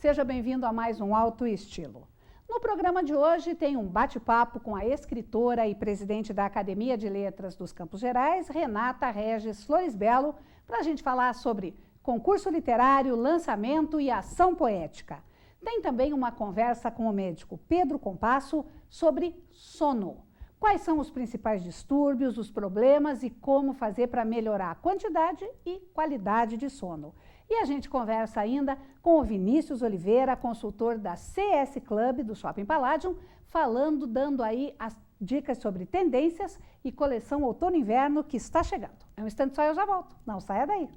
seja bem-vindo a mais um Alto Estilo. No programa de hoje tem um bate-papo com a escritora e presidente da Academia de Letras dos Campos Gerais, Renata Regis Floresbello, para a gente falar sobre concurso literário, lançamento e ação poética. Tem também uma conversa com o médico Pedro Compasso sobre sono. Quais são os principais distúrbios, os problemas e como fazer para melhorar a quantidade e qualidade de sono. E a gente conversa ainda com o Vinícius Oliveira, consultor da CS Club do Shopping Palladium, dando aí as dicas sobre tendências e coleção outono-inverno que está chegando. É um instante só, eu já volto. Não saia daí.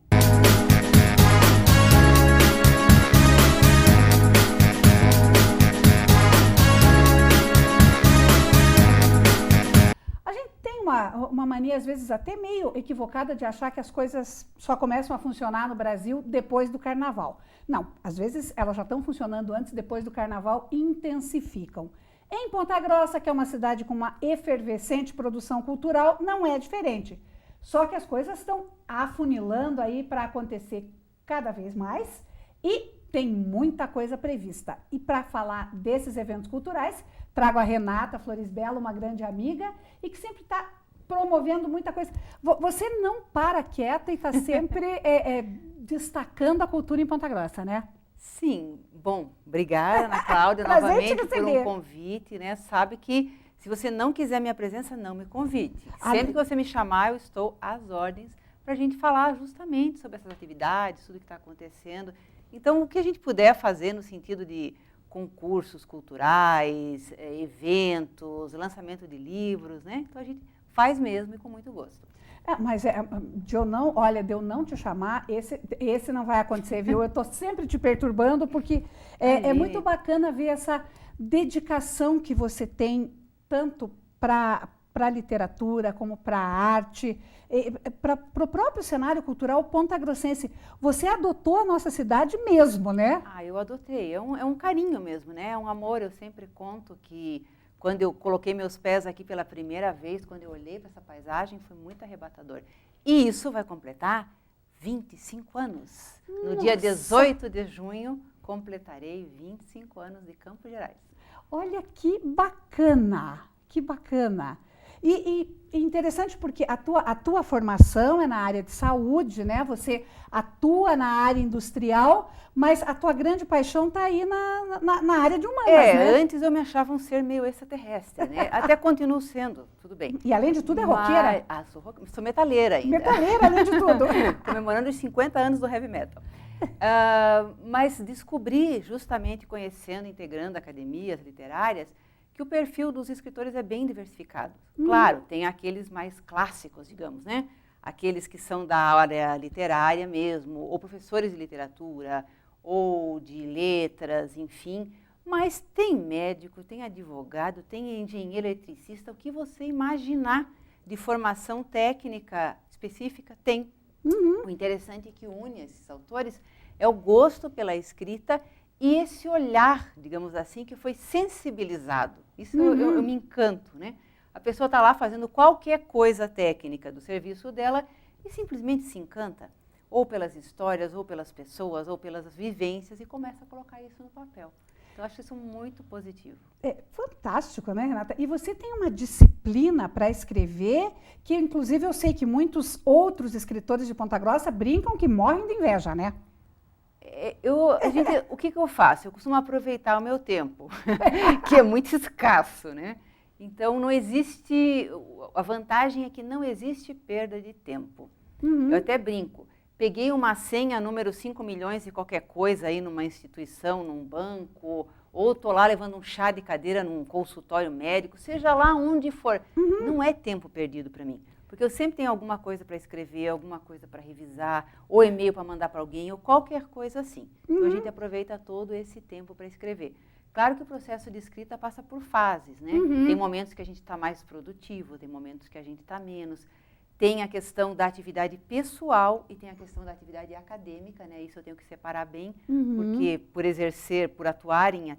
Uma mania, às vezes, até meio equivocada de achar que as coisas só começam a funcionar no Brasil depois do Carnaval. Não, às vezes elas já estão funcionando antes, depois do Carnaval intensificam. Em Ponta Grossa, que é uma cidade com uma efervescente produção cultural, não é diferente. Só que as coisas estão afunilando aí para acontecer cada vez mais e tem muita coisa prevista. E para falar desses eventos culturais, trago a Renata Floresbello, uma grande amiga, e que sempre está promovendo muita coisa. Você não para quieta e está sempre destacando a cultura em Ponta Grossa, né? Sim. Bom, obrigada, Ana Cláudia, novamente por um convite, né? Sabe que se você não quiser minha presença, não me convide. Sempre que você me chamar, eu estou às ordens para a gente falar justamente sobre essas atividades, tudo que está acontecendo. Então, o que a gente puder fazer no sentido de concursos culturais, eventos, lançamento de livros, né? Então, a gente faz mesmo e com muito gosto. Mas de eu não te chamar, esse não vai acontecer, viu? Eu estou sempre te perturbando porque é muito bacana ver essa dedicação que você tem tanto para a literatura como para a arte, para o próprio cenário cultural pontagrossense. Você adotou a nossa cidade mesmo, né? Eu adotei. É um carinho mesmo, né? É um amor. Eu sempre conto que quando eu coloquei meus pés aqui pela primeira vez, quando eu olhei para essa paisagem, foi muito arrebatador. E isso vai completar 25 anos. Nossa. No dia 18 de junho, completarei 25 anos de Campos Gerais. Olha que bacana, que bacana. E interessante porque a tua formação é na área de saúde, né? Você atua na área industrial, mas a tua grande paixão está aí na área de humanas, né? Antes eu me achava um ser meio extraterrestre, né? Até continuo sendo, tudo bem. E além de tudo é roqueira? Sou metaleira ainda. Metaleira, além de tudo. Comemorando os 50 anos do heavy metal. Mas descobri, justamente conhecendo, integrando academias literárias, que o perfil dos escritores é bem diversificado. Claro, tem aqueles mais clássicos, digamos, né? Aqueles que são da área literária mesmo, ou professores de literatura, ou de letras, enfim. Mas tem médico, tem advogado, tem engenheiro eletricista, o que você imaginar de formação técnica específica tem. O interessante que une esses autores é o gosto pela escrita e esse olhar, digamos assim, que foi sensibilizado. Isso eu me encanto, né? A pessoa está lá fazendo qualquer coisa técnica do serviço dela e simplesmente se encanta, ou pelas histórias, ou pelas pessoas, ou pelas vivências, e começa a colocar isso no papel. Então, eu acho isso muito positivo. É fantástico, né, Renata? E você tem uma disciplina para escrever, que inclusive eu sei que muitos outros escritores de Ponta Grossa brincam que morrem de inveja, né? O que eu faço? Eu costumo aproveitar o meu tempo, que é muito escasso, né? Então, não existe... A vantagem é que não existe perda de tempo. Eu até brinco. Peguei uma senha número 5 milhões e qualquer coisa aí numa instituição, num banco, ou estou lá levando um chá de cadeira num consultório médico, seja lá onde for. Não é tempo perdido para mim. Porque eu sempre tenho alguma coisa para escrever, alguma coisa para revisar, ou e-mail para mandar para alguém, ou qualquer coisa assim. Então, a gente aproveita todo esse tempo para escrever. Claro que o processo de escrita passa por fases, né? Tem momentos que a gente está mais produtivo, tem momentos que a gente está menos. Tem a questão da atividade pessoal e tem a questão da atividade acadêmica, né? Isso eu tenho que separar bem, porque por atuar em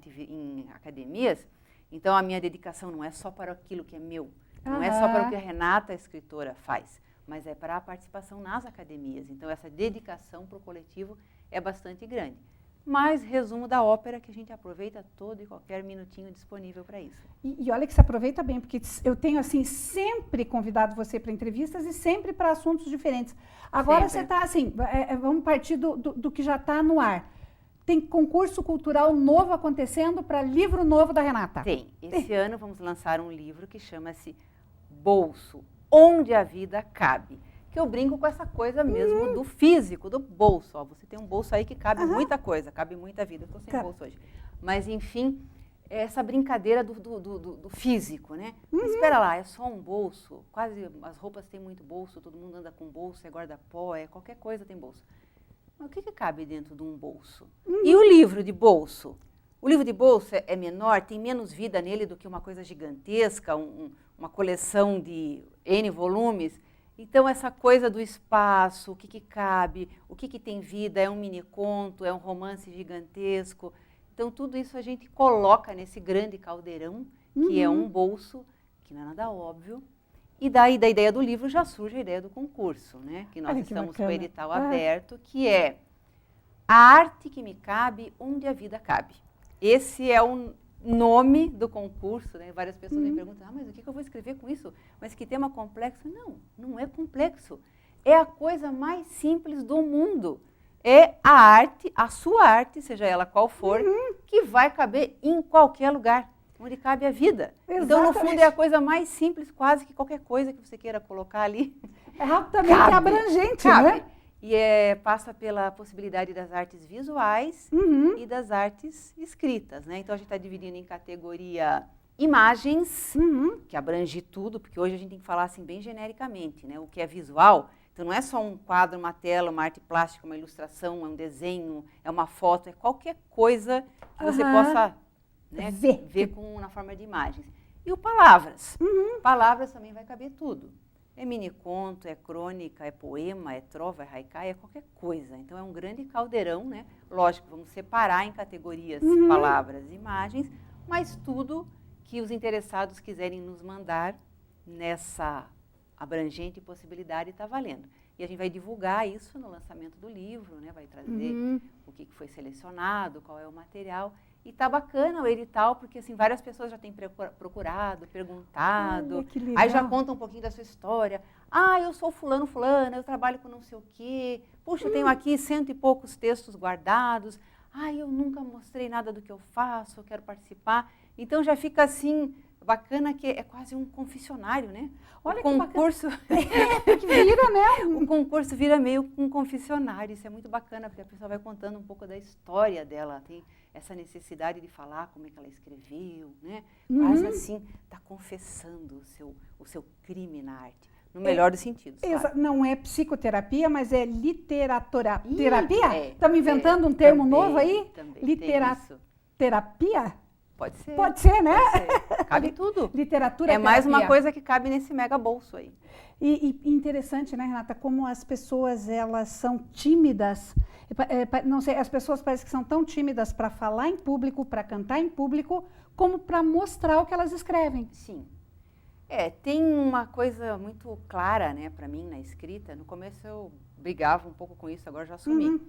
academias, então a minha dedicação não é só para aquilo que é meu. Não é só para o que a Renata, a escritora, faz, mas é para a participação nas academias. Então, essa dedicação para o coletivo é bastante grande. mais resumo da ópera, que a gente aproveita todo e qualquer minutinho disponível para isso. E olha que você aproveita bem, porque eu tenho, assim, sempre convidado você para entrevistas e sempre para assuntos diferentes. Agora você está, assim, vamos partir do que já está no ar. Tem concurso cultural novo acontecendo para livro novo da Renata? Tem. Esse ano vamos lançar um livro que chama-se Bolso, Onde a Vida Cabe. Que eu brinco com essa coisa mesmo do físico, do bolso. Ó, você tem um bolso aí que cabe muita coisa, cabe muita vida. Eu estou sem bolso hoje. Mas, enfim, essa brincadeira do físico, né? Mas espera lá, é só um bolso. Quase as roupas têm muito bolso, todo mundo anda com bolso, é guarda-pó, qualquer coisa tem bolso. Mas o que cabe dentro de um bolso? E o livro de bolso? O livro de bolso é menor, tem menos vida nele do que uma coisa gigantesca, uma coleção de N volumes. Então, essa coisa do espaço, o que cabe, o que tem vida, é um mini-conto, é um romance gigantesco. Então, tudo isso a gente coloca nesse grande caldeirão, que é um bolso, que não é nada óbvio. E daí, da ideia do livro, já surge a ideia do concurso, né? Que nós estamos com o edital aberto, que é A Arte que me cabe, onde a vida cabe. Esse é o nome do concurso, né? Várias pessoas me perguntam, mas o que eu vou escrever com isso? Mas que tema complexo? Não, não é complexo. É a coisa mais simples do mundo. É a arte, a sua arte, seja ela qual for, que vai caber em qualquer lugar, onde cabe a vida. Exatamente. Então, no fundo, é a coisa mais simples, quase que qualquer coisa que você queira colocar ali. É rapidamente abrangente, né? E passa pela possibilidade das artes visuais e das artes escritas, né? Então, a gente está dividindo em categoria imagens, que abrange tudo, porque hoje a gente tem que falar assim bem genericamente, né? O que é visual, então não é só um quadro, uma tela, uma arte plástica, uma ilustração, é um desenho, é uma foto, é qualquer coisa que você possa, né, ver na forma de imagens. E o palavras. Palavras também vai caber tudo. É mini-conto, é crônica, é poema, é trova, é haikai, é qualquer coisa. Então, é um grande caldeirão, né? Lógico, vamos separar em categorias palavras e imagens, mas tudo que os interessados quiserem nos mandar nessa abrangente possibilidade está valendo. E a gente vai divulgar isso no lançamento do livro, né? Vai trazer o que foi selecionado, qual é o material. E está bacana o edital, porque assim, várias pessoas já têm procurado, perguntado. Aí já conta um pouquinho da sua história. Ah, eu sou fulana, eu trabalho com não sei o quê. Puxa, eu tenho aqui 100 e poucos textos guardados. Ah, eu nunca mostrei nada do que eu faço, eu quero participar. Então já fica assim, bacana, que é quase um confessionário, né? Olha o concurso que vira, né? O concurso vira meio um confessionário. Isso é muito bacana, porque a pessoa vai contando um pouco da história dela, tem essa necessidade de falar como é que ela escreveu, né? Quase assim, está confessando o seu crime na arte, no melhor dos sentidos. Claro. Não é psicoterapia, mas é literaterapia? Estamos inventando um termo novo aí? Também Literaterapia? Pode ser. Pode ser, né? Pode ser. Cabe tudo. Literatura. É mais uma coisa que cabe nesse mega bolso aí. E interessante, né, Renata, como as pessoas, elas são tímidas. Não sei, as pessoas parecem que são tão tímidas para falar em público, para cantar em público, como para mostrar o que elas escrevem. Sim. Tem uma coisa muito clara, né, para mim na escrita. No começo eu brigava um pouco com isso, agora já assumi.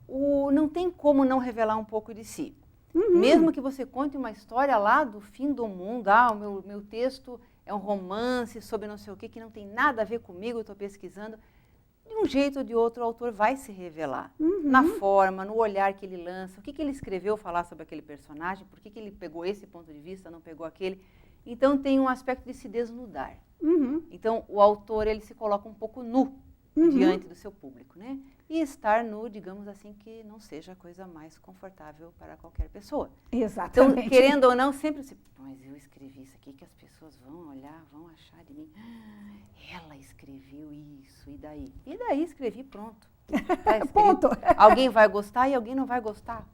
Não tem como não revelar um pouco de si. Mesmo que você conte uma história lá do fim do mundo, o meu texto é um romance sobre não sei o que não tem nada a ver comigo, eu estou pesquisando, de um jeito ou de outro o autor vai se revelar. Na forma, no olhar que ele lança, o que ele escreveu falar sobre aquele personagem, por que ele pegou esse ponto de vista, não pegou aquele. Então tem um aspecto de se desnudar. Então o autor ele se coloca um pouco nu diante do seu público, né? E estar nu, digamos assim, que não seja a coisa mais confortável para qualquer pessoa. Exatamente. Então, querendo ou não, sempre se... Mas eu escrevi isso aqui que as pessoas vão olhar, vão achar de mim. Ela escreveu isso, e daí? E daí escrevi, pronto. Tá ponto. Alguém vai gostar e alguém não vai gostar.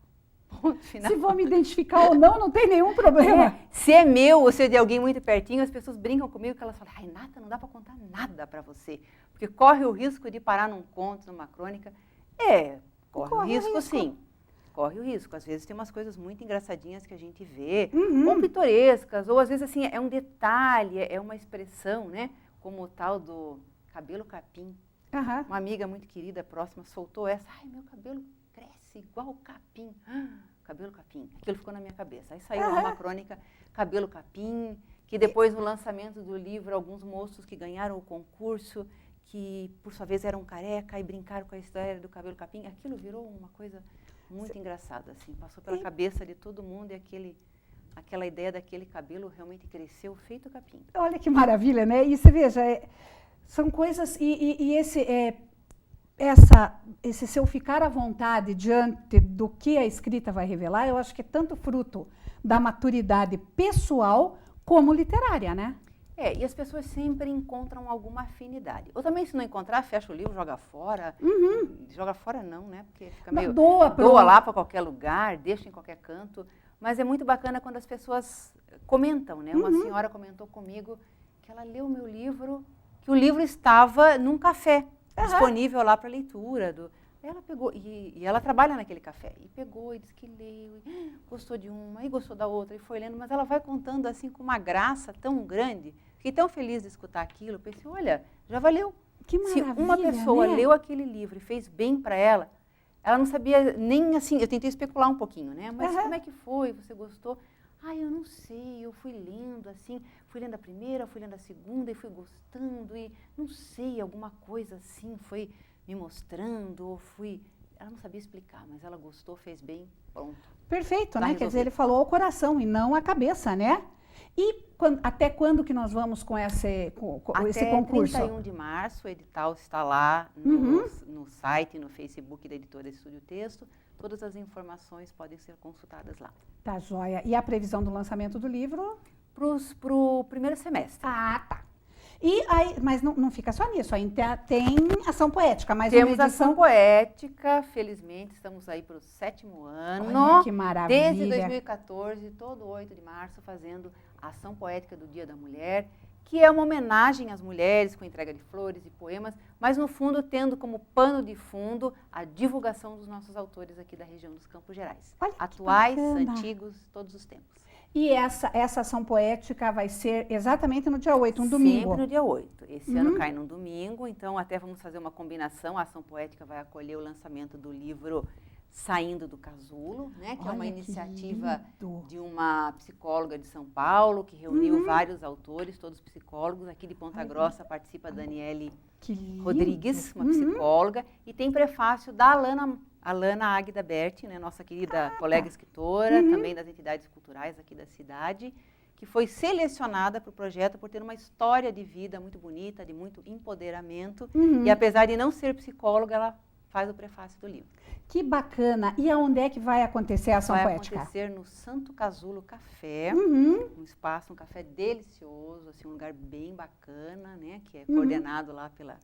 Ponto final. Se vão me identificar ou não, não tem nenhum problema. Se é meu ou se é de alguém muito pertinho, as pessoas brincam comigo que elas falam, Renata, não dá para contar nada para você. Porque corre o risco de parar num conto, numa crônica. Corre o risco, sim. Corre o risco. Às vezes tem umas coisas muito engraçadinhas que a gente vê, ou pitorescas, ou às vezes assim, é um detalhe, é uma expressão, né? Como o tal do cabelo capim. Uma amiga muito querida, próxima, soltou essa, ai, meu cabelo cresce. igual capim. Cabelo capim. Aquilo ficou na minha cabeça. Aí saiu lá uma crônica, cabelo capim, que depois no lançamento do livro, alguns moços que ganharam o concurso, que por sua vez eram careca e brincaram com a história do cabelo capim, aquilo virou uma coisa muito engraçada, assim, passou pela cabeça de todo mundo e aquela ideia daquele cabelo realmente cresceu feito capim. Olha que maravilha, né? E você veja, são coisas, esse seu ficar à vontade diante do que a escrita vai revelar, eu acho que é tanto fruto da maturidade pessoal como literária, né? E as pessoas sempre encontram alguma afinidade. Ou também, se não encontrar, fecha o livro, joga fora. Joga fora não, né? Porque fica meio... Doa lá para qualquer lugar, deixa em qualquer canto. Mas é muito bacana quando as pessoas comentam, né? Uma senhora comentou comigo que ela leu o meu livro, que o livro estava num café disponível lá para leitura. Ela pegou, e ela trabalha naquele café, e pegou e disse que leu, e gostou de uma, e gostou da outra, e foi lendo, mas ela vai contando assim com uma graça tão grande, fiquei tão feliz de escutar aquilo, pensei, olha, já valeu. Que maravilha, se uma pessoa leu aquele livro e fez bem para ela não sabia nem assim, eu tentei especular um pouquinho, né, mas como é que foi, você gostou? Eu não sei, eu fui lendo assim, fui lendo a primeira, fui lendo a segunda, e fui gostando, e não sei, alguma coisa assim, foi... me mostrando, ela não sabia explicar, mas ela gostou, fez bem, pronto. Perfeito, né? Quer dizer, ele falou ao coração e não à cabeça, né? E até quando que nós vamos com esse concurso? Até 31 de março, o edital está lá no site, no Facebook da editora Estúdio Texto. Todas as informações podem ser consultadas lá. Tá joia. E a previsão do lançamento do livro? Para o primeiro semestre. Tá. E aí, mas não fica só nisso, ainda tem ação poética, mais Temos uma edição... ação poética, felizmente, estamos aí para o 7º ano. Olha que maravilha. Desde 2014, todo 8 de março, fazendo a ação poética do Dia da Mulher, que é uma homenagem às mulheres, com entrega de flores e poemas, mas, no fundo, tendo como pano de fundo a divulgação dos nossos autores aqui da região dos Campos Gerais. Olha, atuais, antigos, todos os tempos. E essa ação poética vai ser exatamente no dia 8, um domingo? Sempre no dia 8. Esse ano cai num domingo, então até vamos fazer uma combinação. A ação poética vai acolher o lançamento do livro Saindo do Casulo, né, que é uma iniciativa de uma psicóloga de São Paulo, que reuniu vários autores, todos psicólogos. Aqui de Ponta Grossa participa a Daniele Rodrigues, uma psicóloga, e tem prefácio da Alana Águida Berti, né, nossa querida colega escritora, também das entidades culturais aqui da cidade, que foi selecionada para o projeto por ter uma história de vida muito bonita, de muito empoderamento, e apesar de não ser psicóloga, ela faz o prefácio do livro. Que bacana! E aonde é que vai acontecer a ação poética? Vai acontecer no Santo Casulo Café, um espaço, um café delicioso, assim, um lugar bem bacana, né, que é coordenado lá pela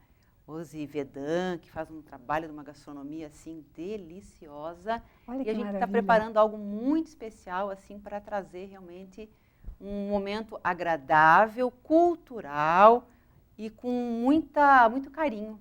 Osi Vedan, que faz um trabalho de uma gastronomia assim deliciosa. Olha, e a gente está preparando algo muito especial assim para trazer realmente um momento agradável, cultural e com muito carinho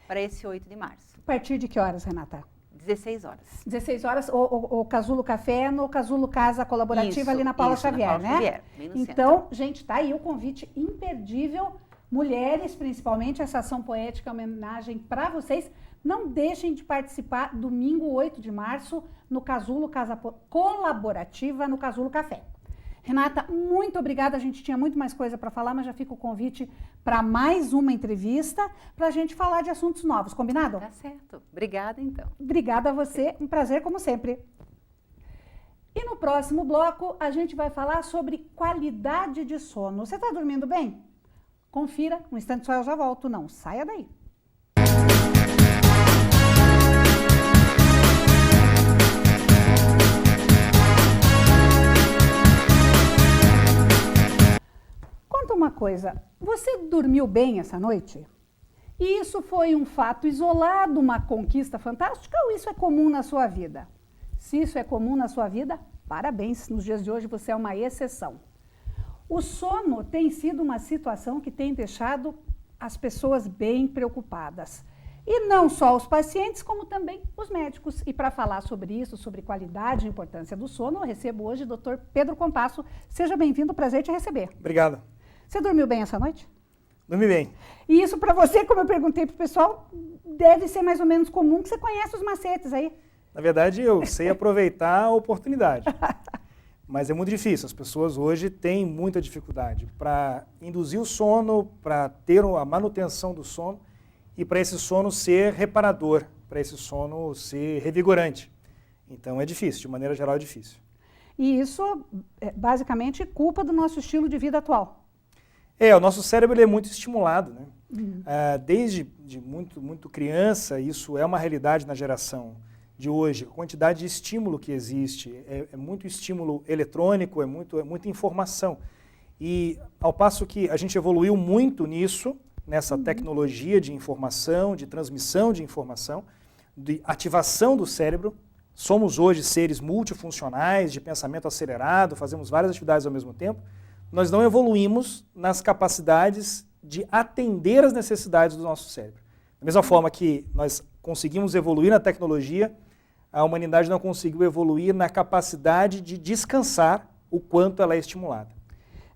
para esse 8 de março. A partir de que horas, Renata? 16 horas. 16 horas, o Casulo Café no Casulo Casa Colaborativa, ali na Paula Xavier, né? Xavier, bem no então, centro. gente, tá aí o convite imperdível. Mulheres, principalmente, essa ação poética, homenagem para vocês. Não deixem de participar domingo 8 de março no Casulo Casa Colaborativa, no Casulo Café. Renata, muito obrigada. A gente tinha muito mais coisa para falar, mas já fica o convite para mais uma entrevista para a gente falar de assuntos novos. Combinado? Tá certo. Obrigada, então. Obrigada a você. Um prazer, como sempre. E no próximo bloco, a gente vai falar sobre qualidade de sono. Você está dormindo bem? Confira. Um instante só, eu já volto. Não saia daí. Conta uma coisa, você dormiu bem essa noite? E isso foi um fato isolado, uma conquista fantástica, ou isso é comum na sua vida? Se isso é comum na sua vida, parabéns, nos dias de hoje você é uma exceção. O sono tem sido uma situação que tem deixado as pessoas bem preocupadas. E não só os pacientes, como também os médicos. E para falar sobre isso, sobre qualidade e importância do sono, eu recebo hoje o Dr. Pedro Compasso. Seja bem-vindo, prazer te receber. Obrigado. Você dormiu bem essa noite? Dormi bem. E isso para você, como eu perguntei para o pessoal, deve ser mais ou menos comum, que você conhece os macetes aí. Na verdade, eu sei aproveitar a oportunidade. Mas é muito difícil. As pessoas hoje têm muita dificuldade para induzir o sono, para ter a manutenção do sono e para esse sono ser reparador, para esse sono ser revigorante. Então é difícil, de maneira geral é difícil. E isso é basicamente culpa do nosso estilo de vida atual. O nosso cérebro ele é muito estimulado, né? Desde muito criança, isso é uma realidade na geração de hoje. A quantidade de estímulo que existe, é muito estímulo eletrônico, é muita informação. E ao passo que a gente evoluiu muito nisso, nessa tecnologia de informação, de transmissão de informação, de ativação do cérebro, somos hoje seres multifuncionais, de pensamento acelerado, fazemos várias atividades ao mesmo tempo, nós não evoluímos nas capacidades de atender às necessidades do nosso cérebro. Da mesma forma que nós conseguimos evoluir na tecnologia, a humanidade não conseguiu evoluir na capacidade de descansar o quanto ela é estimulada.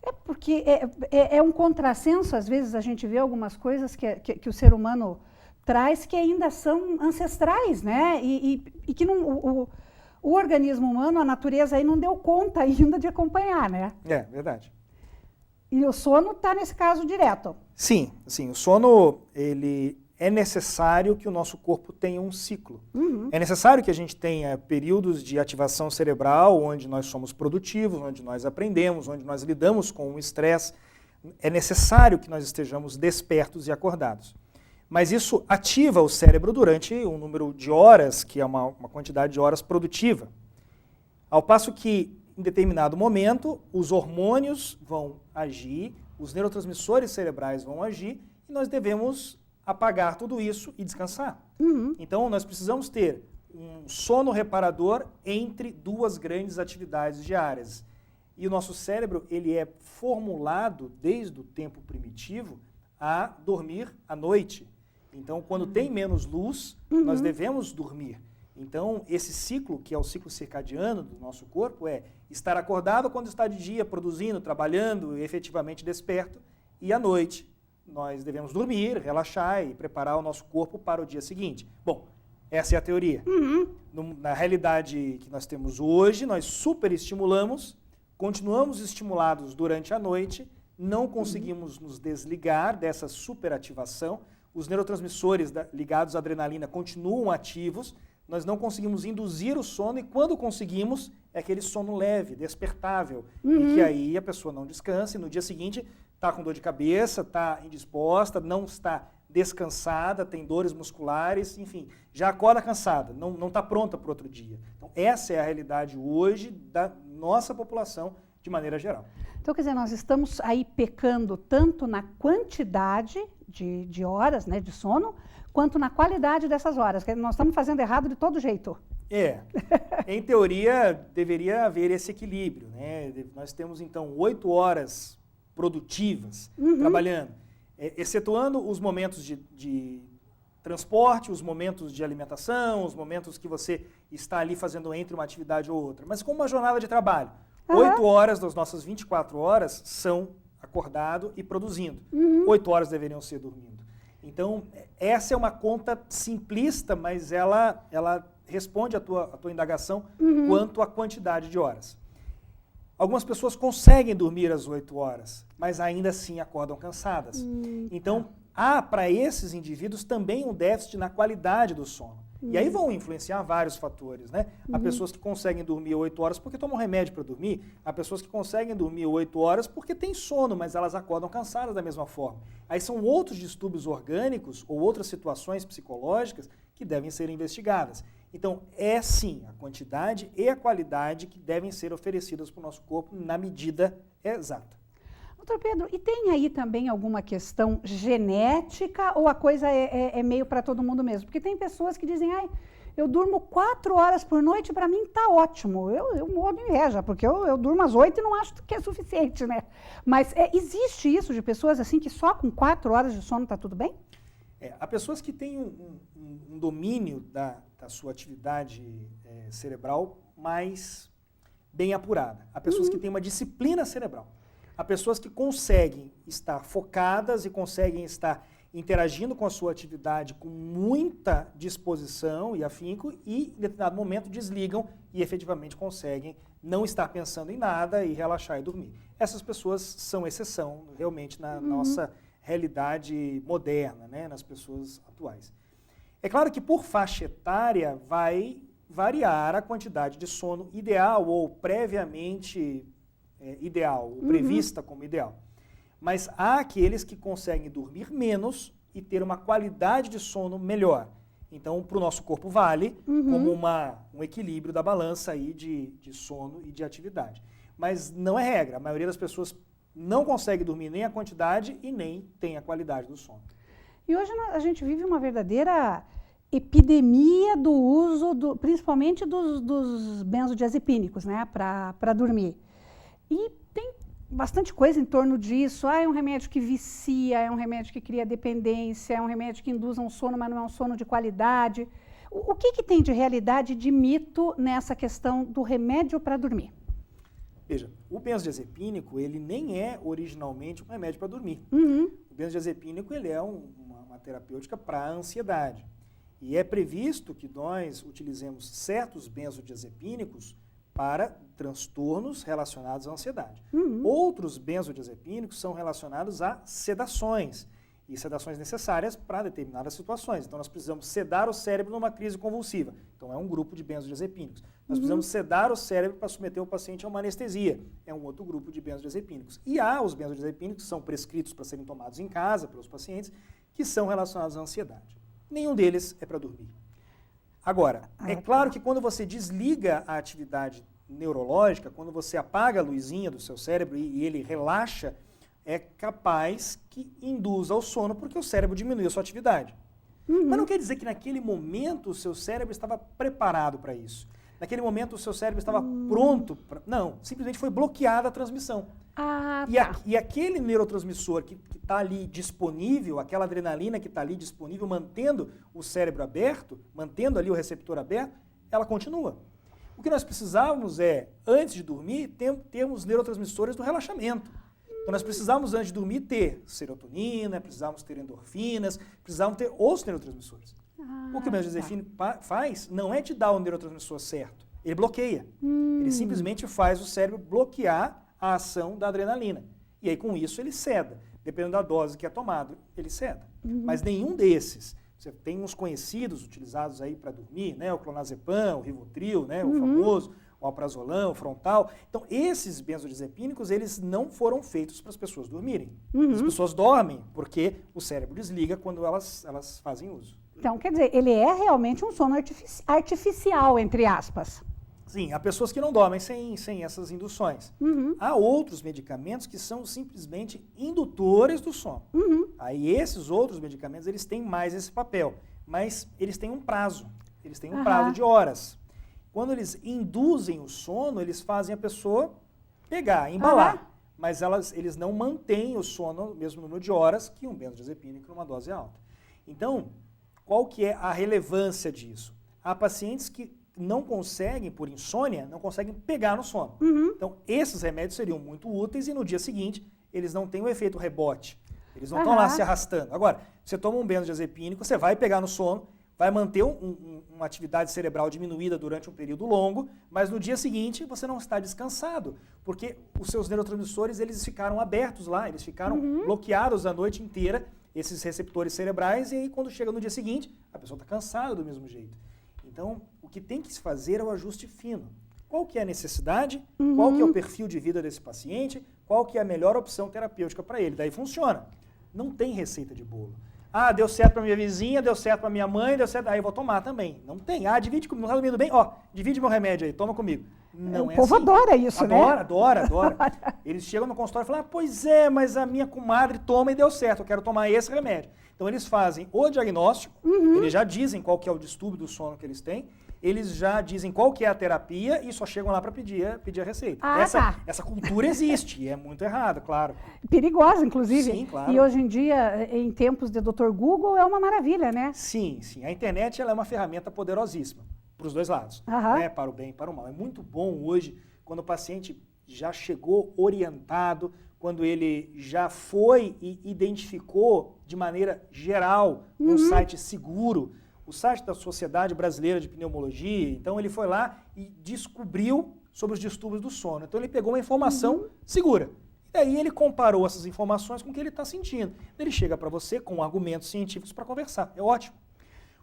É porque é um contrassenso, às vezes a gente vê algumas coisas que o ser humano traz que ainda são ancestrais, né? E que não, o organismo humano, a natureza aí não deu conta ainda de acompanhar, né? É, verdade. E o sono está nesse caso direto. Sim, o sono, ele é necessário que o nosso corpo tenha um ciclo. É necessário que a gente tenha períodos de ativação cerebral, onde nós somos produtivos, onde nós aprendemos, onde nós lidamos com o estresse. É necessário que nós estejamos despertos e acordados. Mas isso ativa o cérebro durante um número de horas, que é uma quantidade de horas produtiva. Ao passo que, em determinado momento, os hormônios vão agir, os neurotransmissores cerebrais vão agir, e nós devemos apagar tudo isso e descansar. Então, nós precisamos ter um sono reparador entre duas grandes atividades diárias. E o nosso cérebro, ele é formulado, desde o tempo primitivo, a dormir à noite. Então, quando tem menos luz, nós devemos dormir. Então, esse ciclo, que é o ciclo circadiano do nosso corpo, é estar acordado quando está de dia, produzindo, trabalhando, efetivamente desperto, e à noite nós devemos dormir, relaxar e preparar o nosso corpo para o dia seguinte. Bom, essa é a teoria. Na realidade que nós temos hoje, nós superestimulamos, continuamos estimulados durante a noite, não conseguimos nos desligar dessa superativação, os neurotransmissores ligados à adrenalina continuam ativos, nós não conseguimos induzir o sono e quando conseguimos é aquele sono leve, despertável, em que aí a pessoa não descansa e no dia seguinte está com dor de cabeça, está indisposta, não está descansada, tem dores musculares, enfim, já acorda cansada, não está pronta para o outro dia. Então essa é a realidade hoje da nossa população de maneira geral. Então, quer dizer, nós estamos aí pecando tanto na quantidade de horas, né, de sono, quanto na qualidade dessas horas. Nós estamos fazendo errado de todo jeito. Em teoria, deveria haver esse equilíbrio, né? Nós temos, então, 8 horas produtivas trabalhando, excetuando os momentos de transporte, os momentos de alimentação, os momentos que você está ali fazendo entre uma atividade ou outra. Mas com uma jornada de trabalho, 8 horas das nossas 24 horas são acordado e produzindo. 8 horas deveriam ser dormindo. Então, essa é uma conta simplista, mas ela responde à tua indagação quanto à quantidade de horas. Algumas pessoas conseguem dormir às 8 horas, mas ainda assim acordam cansadas. Então, há para esses indivíduos também um déficit na qualidade do sono. E aí vão influenciar vários fatores, né? Há pessoas que conseguem dormir 8 horas porque tomam remédio para dormir, há pessoas que conseguem dormir 8 horas porque têm sono, mas elas acordam cansadas da mesma forma. Aí são outros distúrbios orgânicos ou outras situações psicológicas que devem ser investigadas. Então, é sim a quantidade e a qualidade que devem ser oferecidas para o nosso corpo na medida exata. Doutor Pedro, e tem aí também alguma questão genética ou a coisa é meio para todo mundo mesmo? Porque tem pessoas que dizem, eu durmo 4 horas por noite, para mim está ótimo. Eu morro de inveja, porque eu durmo às 8 e não acho que é suficiente, né? Mas existe isso de pessoas assim que só com 4 horas de sono está tudo bem? Há pessoas que têm um domínio da sua atividade cerebral mais bem apurada. Há pessoas que têm uma disciplina cerebral. Há pessoas que conseguem estar focadas e conseguem estar interagindo com a sua atividade com muita disposição e afinco e, em determinado momento, desligam e efetivamente conseguem não estar pensando em nada e relaxar e dormir. Essas pessoas são exceção, realmente, na nossa realidade moderna, né, nas pessoas atuais. É claro que por faixa etária vai variar a quantidade de sono ideal ou previamente ideal, ou prevista como ideal. Mas há aqueles que conseguem dormir menos e ter uma qualidade de sono melhor. Então, para o nosso corpo vale como um equilíbrio da balança aí de sono e de atividade. Mas não é regra. A maioria das pessoas não consegue dormir nem a quantidade e nem tem a qualidade do sono. E hoje a gente vive uma verdadeira epidemia do uso, principalmente dos benzodiazepínicos, né, para dormir. E tem bastante coisa em torno disso. É um remédio que vicia, é um remédio que cria dependência, é um remédio que induz um sono, mas não é um sono de qualidade. O que tem de realidade, de mito nessa questão do remédio para dormir? Veja, o benzodiazepínico, ele nem é originalmente um remédio para dormir. O benzodiazepínico, ele é uma terapêutica para a ansiedade. E é previsto que nós utilizemos certos benzodiazepínicos para transtornos relacionados à ansiedade. Outros benzodiazepínicos são relacionados a sedações, e sedações necessárias para determinadas situações. Então, nós precisamos sedar o cérebro numa crise convulsiva. Então, é um grupo de benzodiazepínicos. Nós precisamos sedar o cérebro para submeter o paciente a uma anestesia. É um outro grupo de benzodiazepínicos. E há os benzodiazepínicos que são prescritos para serem tomados em casa pelos pacientes, que são relacionados à ansiedade. Nenhum deles é para dormir. Agora, é claro que quando você desliga a atividade neurológica, quando você apaga a luzinha do seu cérebro e ele relaxa, é capaz que induza ao sono, porque o cérebro diminui a sua atividade. Mas não quer dizer que naquele momento o seu cérebro estava preparado para isso. Naquele momento o seu cérebro estava pronto para... Não, simplesmente foi bloqueada a transmissão. E aquele neurotransmissor que está ali disponível, aquela adrenalina que está ali disponível, mantendo o cérebro aberto, mantendo ali o receptor aberto, ela continua. O que nós precisávamos é, antes de dormir, termos neurotransmissores do relaxamento. Então, nós precisávamos, antes de dormir, ter serotonina, precisávamos ter endorfinas, precisávamos ter outros neurotransmissores. O que o benzodiazepínico faz não é te dar o neurotransmissor certo, ele bloqueia. Ele simplesmente faz o cérebro bloquear a ação da adrenalina. E aí, com isso, ele ceda. Dependendo da dose que é tomado, ele ceda. Mas nenhum desses. Você tem uns conhecidos utilizados aí para dormir, né? O clonazepam, o Rivotril, né? O famoso, o alprazolam, o Frontal. Então, esses benzodiazepínicos, eles não foram feitos para as pessoas dormirem. As pessoas dormem porque o cérebro desliga quando elas fazem uso. Então, quer dizer, ele é realmente um sono artificial, entre aspas. Sim, há pessoas que não dormem sem essas induções. Há outros medicamentos que são simplesmente indutores do sono. Aí esses outros medicamentos, eles têm mais esse papel, mas eles têm um prazo, eles têm um prazo de horas. Quando eles induzem o sono, eles fazem a pessoa pegar, embalar, mas eles não mantêm o sono no mesmo número de horas que um benzodiazepínico numa dose alta. Então, qual que é a relevância disso? Há pacientes que não conseguem, por insônia, não conseguem pegar no sono. Então, esses remédios seriam muito úteis e no dia seguinte eles não têm o efeito rebote. Eles não estão lá se arrastando. Agora, você toma um benzodiazepínico, você vai pegar no sono, vai manter uma atividade cerebral diminuída durante um período longo, mas no dia seguinte você não está descansado, porque os seus neurotransmissores eles ficaram abertos lá, eles ficaram bloqueados a noite inteira, esses receptores cerebrais, e aí quando chega no dia seguinte, a pessoa está cansada do mesmo jeito. Então, o que tem que se fazer é o ajuste fino. Qual que é a necessidade, qual que é o perfil de vida desse paciente, qual que é a melhor opção terapêutica para ele. Daí funciona. Não tem receita de bolo. Ah, deu certo para minha vizinha, deu certo para minha mãe, deu certo, aí eu vou tomar também. Não tem. Ah, divide comigo, não está dormindo bem? Ó, divide meu remédio aí, toma comigo. Não é assim. O povo adora isso, né? Adora. Eles chegam no consultório e falam, pois é, mas a minha comadre toma e deu certo, eu quero tomar esse remédio. Então eles fazem o diagnóstico, eles já dizem qual que é o distúrbio do sono que eles têm, eles já dizem qual que é a terapia e só chegam lá para pedir a receita. Essa cultura existe e é muito errado, claro. Perigosa, inclusive. Sim, claro. E hoje em dia, em tempos de Dr. Google, é uma maravilha, né? Sim. A internet ela é uma ferramenta poderosíssima para os dois lados, né? Para o bem e para o mal. É muito bom hoje quando o paciente já chegou orientado, quando ele já foi e identificou de maneira geral um site seguro, o site da Sociedade Brasileira de Pneumologia. Então ele foi lá e descobriu sobre os distúrbios do sono. Então ele pegou uma informação segura. E aí ele comparou essas informações com o que ele está sentindo. Ele chega para você com argumentos científicos para conversar. É ótimo.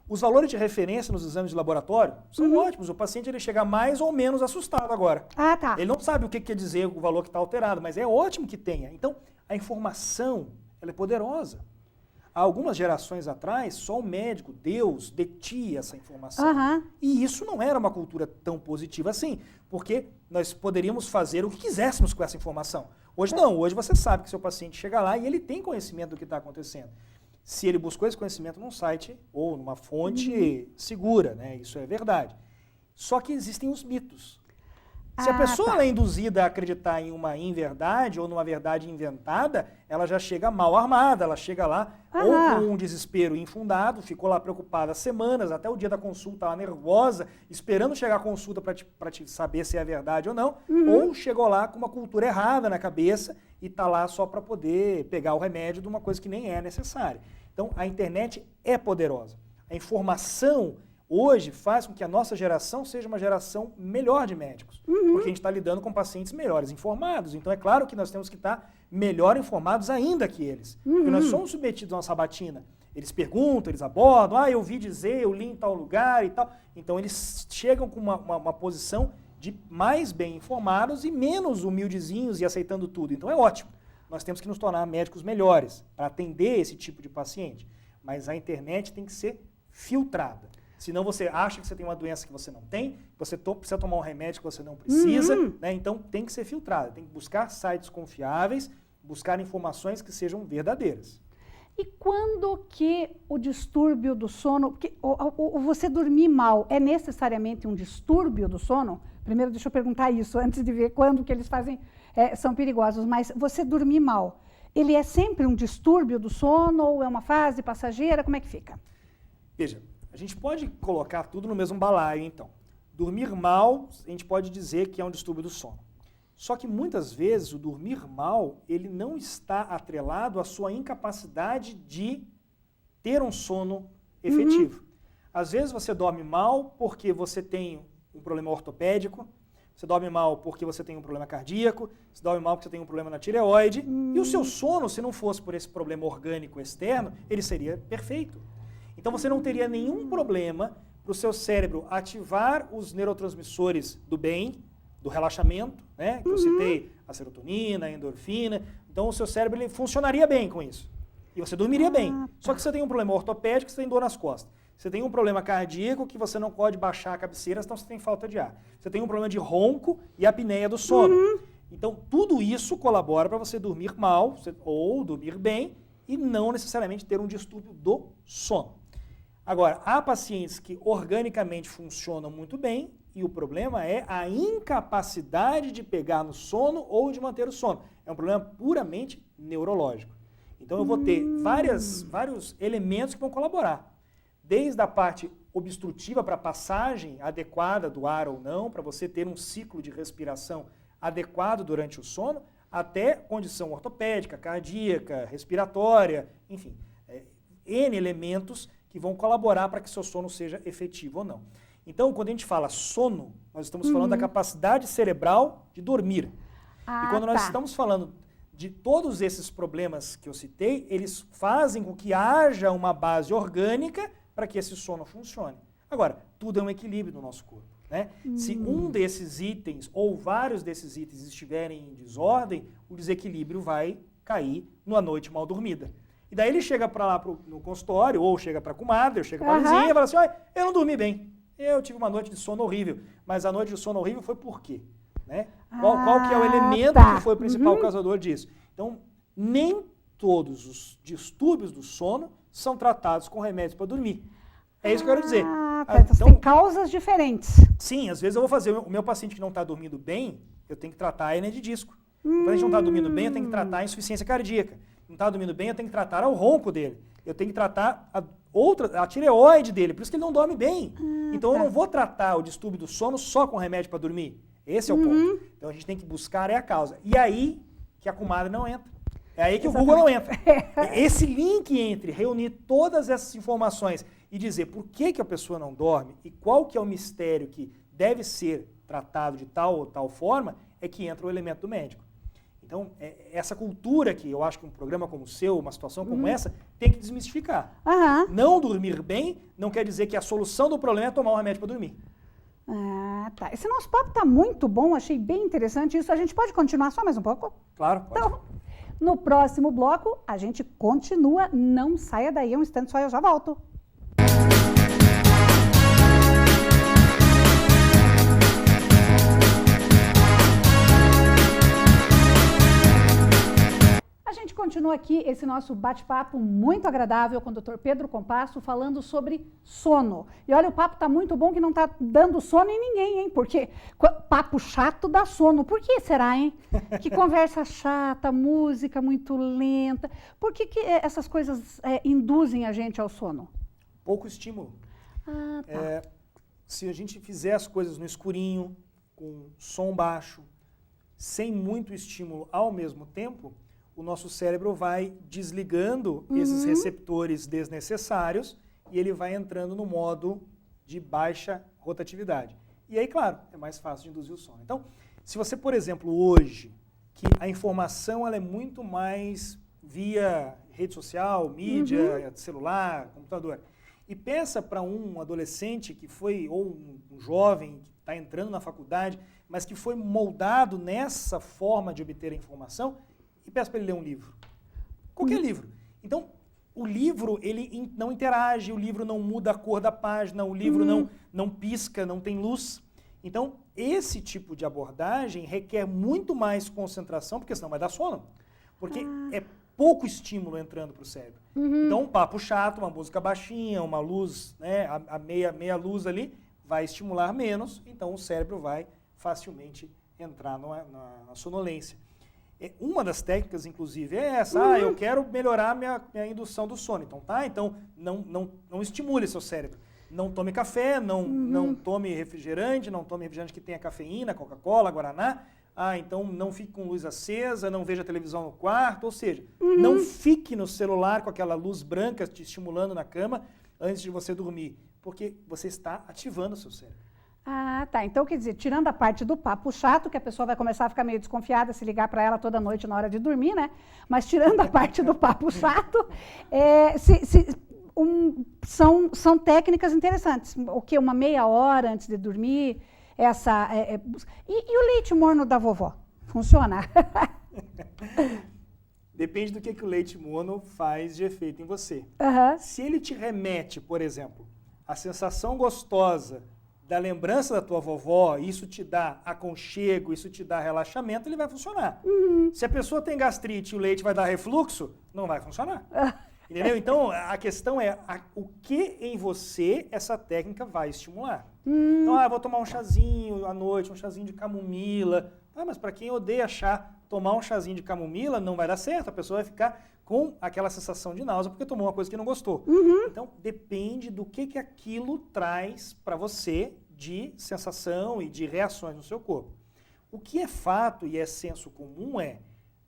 Os valores de referência nos exames de laboratório são ótimos. O paciente ele chega mais ou menos assustado agora. Ah, tá. Ele não sabe o que quer dizer o valor que está alterado, mas é ótimo que tenha. Então, a informação ela é poderosa. Há algumas gerações atrás, só o médico, Deus, detinha essa informação. E isso não era uma cultura tão positiva assim, porque nós poderíamos fazer o que quiséssemos com essa informação. Hoje não, hoje você sabe que seu paciente chega lá e ele tem conhecimento do que está acontecendo. Se ele buscou esse conhecimento num site ou numa fonte segura, né? Isso é verdade. Só que existem os mitos. Se a pessoa ela é induzida a acreditar em uma inverdade ou numa verdade inventada, ela já chega mal armada, ela chega lá ou com um desespero infundado, ficou lá preocupada semanas, até o dia da consulta, lá nervosa, esperando chegar a consulta para te saber se é verdade ou não, ou chegou lá com uma cultura errada na cabeça e está lá só para poder pegar o remédio de uma coisa que nem é necessária. Então, a internet é poderosa. A informação hoje faz com que a nossa geração seja uma geração melhor de médicos, porque a gente está lidando com pacientes melhores informados. Então é claro que nós temos que estar melhor informados ainda que eles, porque nós somos submetidos a uma sabatina. Eles perguntam, eles abordam, eu ouvi dizer, eu li em tal lugar e tal. Então eles chegam com uma posição de mais bem informados e menos humildezinhos e aceitando tudo. Então é ótimo. Nós temos que nos tornar médicos melhores para atender esse tipo de paciente. Mas a internet tem que ser filtrada. Senão você acha que você tem uma doença que você não tem, você precisa tomar um remédio que você não precisa, né? Então tem que ser filtrado, tem que buscar sites confiáveis, buscar informações que sejam verdadeiras. E quando que o distúrbio do sono, porque você dormir mal é necessariamente um distúrbio do sono? Primeiro deixa eu perguntar isso, antes de ver quando que eles são perigosos, mas você dormir mal, ele é sempre um distúrbio do sono ou é uma fase passageira, como é que fica? Veja, a gente pode colocar tudo no mesmo balaio, então. Dormir mal, a gente pode dizer que é um distúrbio do sono. Só que muitas vezes o dormir mal, ele não está atrelado à sua incapacidade de ter um sono efetivo. Às vezes você dorme mal porque você tem um problema ortopédico, você dorme mal porque você tem um problema cardíaco, você dorme mal porque você tem um problema na tireoide, e o seu sono, se não fosse por esse problema orgânico externo, ele seria perfeito. Então você não teria nenhum problema para o seu cérebro ativar os neurotransmissores do bem, do relaxamento, né? Que eu citei, a serotonina, a endorfina. Então o seu cérebro ele funcionaria bem com isso. E você dormiria bem. Só que você tem um problema ortopédico, você tem dor nas costas. Você tem um problema cardíaco que você não pode baixar a cabeceira, então você tem falta de ar. Você tem um problema de ronco e apneia do sono. Então tudo isso colabora para você dormir mal ou dormir bem e não necessariamente ter um distúrbio do sono. Agora, há pacientes que organicamente funcionam muito bem e o problema é a incapacidade de pegar no sono ou de manter o sono. É um problema puramente neurológico. Então eu vou ter vários elementos que vão colaborar. Desde a parte obstrutiva para a passagem adequada do ar ou não, para você ter um ciclo de respiração adequado durante o sono, até condição ortopédica, cardíaca, respiratória, enfim, N elementos que vão colaborar para que seu sono seja efetivo ou não. Então, quando a gente fala sono, nós estamos falando da capacidade cerebral de dormir. E quando nós estamos falando de todos esses problemas que eu citei, eles fazem com que haja uma base orgânica para que esse sono funcione. Agora, tudo é um equilíbrio no nosso corpo, né? Se um desses itens ou vários desses itens estiverem em desordem, o desequilíbrio vai cair numa noite mal dormida. E daí ele chega para lá no consultório, ou chega para a comadre, ou chega para a vizinha e fala assim, olha, eu não dormi bem, eu tive uma noite de sono horrível, mas a noite de sono horrível foi por quê? Né? Qual que é o elemento que foi o principal causador disso? Então, nem todos os distúrbios do sono são tratados com remédios para dormir. É isso que eu quero dizer. Então, tem causas diferentes. Sim, às vezes eu vou fazer o meu paciente que não está dormindo bem, eu tenho que tratar a hernia de disco. O paciente não está dormindo bem, eu tenho que tratar a insuficiência cardíaca. Não está dormindo bem, eu tenho que tratar o ronco dele. Eu tenho que tratar a tireoide dele, por isso que ele não dorme bem. Então eu não vou tratar o distúrbio do sono só com remédio para dormir. Esse é o ponto. Então a gente tem que buscar a causa. E aí que a comadre não entra. É aí que o Google não entra. Esse link entre reunir todas essas informações e dizer por que a pessoa não dorme e qual que é o mistério que deve ser tratado de tal ou tal forma, é que entra o elemento do médico. Então, essa cultura que eu acho que um programa como o seu, uma situação como essa, tem que desmistificar. Não dormir bem não quer dizer que a solução do problema é tomar um remédio para dormir. Ah, tá. Esse nosso papo está muito bom, achei bem interessante isso. A gente pode continuar só mais um pouco? Claro, pode. Então, no próximo bloco, a gente continua. Não saia daí um instante só, eu já volto. A gente continua aqui esse nosso bate-papo muito agradável com o Dr. Pedro Compasso falando sobre sono. E olha, o papo tá muito bom que não tá dando sono em ninguém, hein? Porque papo chato dá sono. Por que será, hein? Que conversa chata, música muito lenta. Por que essas coisas induzem a gente ao sono? Pouco estímulo. Ah, tá. Se a gente fizer as coisas no escurinho, com som baixo, sem muito estímulo ao mesmo tempo, o nosso cérebro vai desligando esses receptores desnecessários e ele vai entrando no modo de baixa rotatividade. E aí, claro, é mais fácil de induzir o sono. Então, se você, por exemplo, hoje, que a informação ela é muito mais via rede social, mídia, celular, computador, e pensa para um adolescente que foi, ou um jovem que está entrando na faculdade, mas que foi moldado nessa forma de obter a informação, e peço para ele ler um livro. Qualquer livro. Então, o livro, ele não interage, o livro não muda a cor da página, o livro não pisca, não tem luz. Então, esse tipo de abordagem requer muito mais concentração, porque senão vai dar sono. Porque é pouco estímulo entrando para o cérebro. Então, um papo chato, uma música baixinha, uma luz, né, a meia luz ali, vai estimular menos, então o cérebro vai facilmente entrar na sonolência. Uma das técnicas, inclusive, é essa. Eu quero melhorar minha indução do sono. Então, não estimule seu cérebro. Não tome café, não tome refrigerante, não tome refrigerante que tenha cafeína, Coca-Cola, Guaraná. Então não fique com luz acesa, não veja televisão no quarto. Ou seja, não fique no celular com aquela luz branca te estimulando na cama antes de você dormir. Porque você está ativando o seu cérebro. Ah, tá. Então, quer dizer, tirando a parte do papo chato, que a pessoa vai começar a ficar meio desconfiada se ligar para ela toda noite na hora de dormir, né? Mas tirando a parte do papo chato, são técnicas interessantes. O que? Uma meia hora antes de dormir? E o leite morno da vovó? Funciona? Depende do que o leite morno faz de efeito em você. Se ele te remete, por exemplo, a sensação gostosa da lembrança da tua vovó, isso te dá aconchego, isso te dá relaxamento, ele vai funcionar. Se a pessoa tem gastrite e o leite vai dar refluxo, não vai funcionar. Entendeu? Então, a questão é o que em você essa técnica vai estimular. Então, eu vou tomar um chazinho à noite, um chazinho de camomila. Mas para quem odeia chá, tomar um chazinho de camomila não vai dar certo. A pessoa vai ficar com aquela sensação de náusea porque tomou uma coisa que não gostou. Então, depende do que aquilo traz para você de sensação e de reações no seu corpo. O que é fato e é senso comum é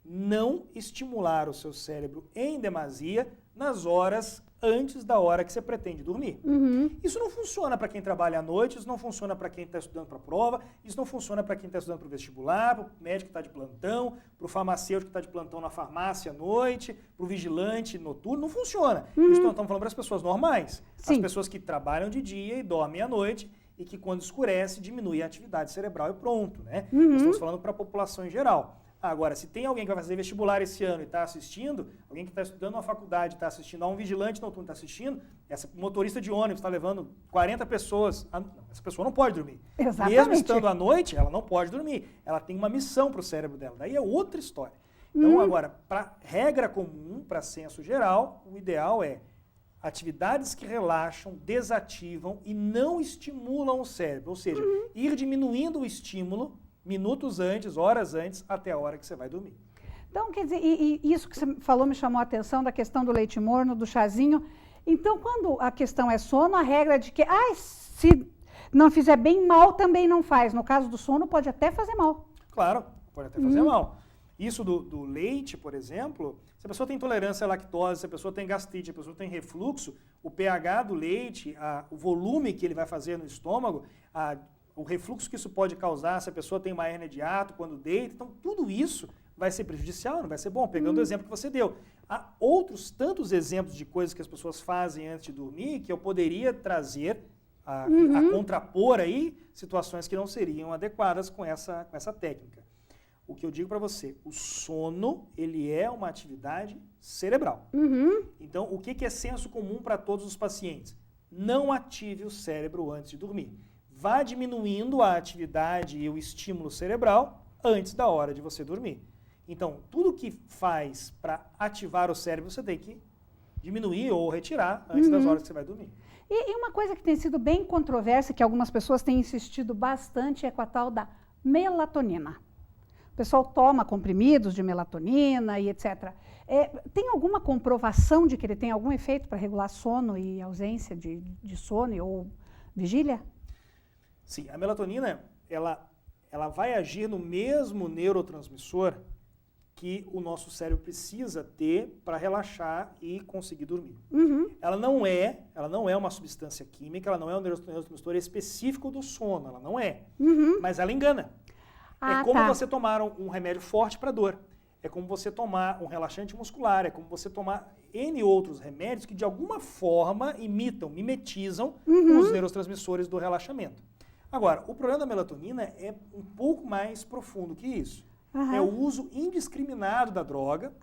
não estimular o seu cérebro em demasia nas horas antes da hora que você pretende dormir. Isso não funciona para quem trabalha à noite, isso não funciona para quem está estudando para a prova, isso não funciona para quem está estudando para o vestibular, para o médico que está de plantão, para o farmacêutico que está de plantão na farmácia à noite, para o vigilante noturno, não funciona. Isso nós estamos falando para as pessoas normais, as pessoas que trabalham de dia e dormem à noite e que quando escurece diminui a atividade cerebral e pronto, né? Nós estamos falando para a população em geral. Agora, se tem alguém que vai fazer vestibular esse ano e está assistindo, alguém que está estudando uma faculdade está assistindo, a um vigilante noturno está assistindo, essa motorista de ônibus está levando 40 pessoas, essa pessoa não pode dormir. Exatamente. Mesmo estando à noite, ela não pode dormir. Ela tem uma missão para o cérebro dela. Daí é outra história. Então, agora, para regra comum, para senso geral, o ideal é atividades que relaxam, desativam e não estimulam o cérebro. Ou seja, ir diminuindo o estímulo minutos antes, horas antes, até a hora que você vai dormir. Então, quer dizer, e isso que você falou me chamou a atenção da questão do leite morno, do chazinho. Então, quando a questão é sono, a regra é de que, se não fizer bem, mal também não faz. No caso do sono, pode até fazer mal. Claro, pode até fazer mal. Isso do leite, por exemplo, se a pessoa tem intolerância à lactose, se a pessoa tem gastrite, se a pessoa tem refluxo, o pH do leite, o volume que ele vai fazer no estômago, o refluxo que isso pode causar, se a pessoa tem uma hérnia de hiato quando deita, então tudo isso vai ser prejudicial, não vai ser bom, pegando o exemplo que você deu. Há outros tantos exemplos de coisas que as pessoas fazem antes de dormir que eu poderia trazer a contrapor aí situações que não seriam adequadas com essa técnica. O que eu digo para você, o sono, ele é uma atividade cerebral. Então, o que é senso comum para todos os pacientes? Não ative o cérebro antes de dormir. Vá diminuindo a atividade e o estímulo cerebral antes da hora de você dormir. Então, tudo que faz para ativar o cérebro, você tem que diminuir ou retirar antes das horas que você vai dormir. E uma coisa que tem sido bem controversa, que algumas pessoas têm insistido bastante, é com a tal da melatonina. O pessoal toma comprimidos de melatonina e etc. Tem alguma comprovação de que ele tem algum efeito para regular sono e ausência de sono ou vigília? Sim, a melatonina, ela vai agir no mesmo neurotransmissor que o nosso cérebro precisa ter para relaxar e conseguir dormir. Ela não é uma substância química, ela não é um neurotransmissor específico do sono, ela não é. Mas ela engana. É como você tomar um remédio forte para dor. É como você tomar um relaxante muscular, é como você tomar N outros remédios que de alguma forma mimetizam os neurotransmissores do relaxamento. Agora, o problema da melatonina é um pouco mais profundo que isso. É o uso indiscriminado da droga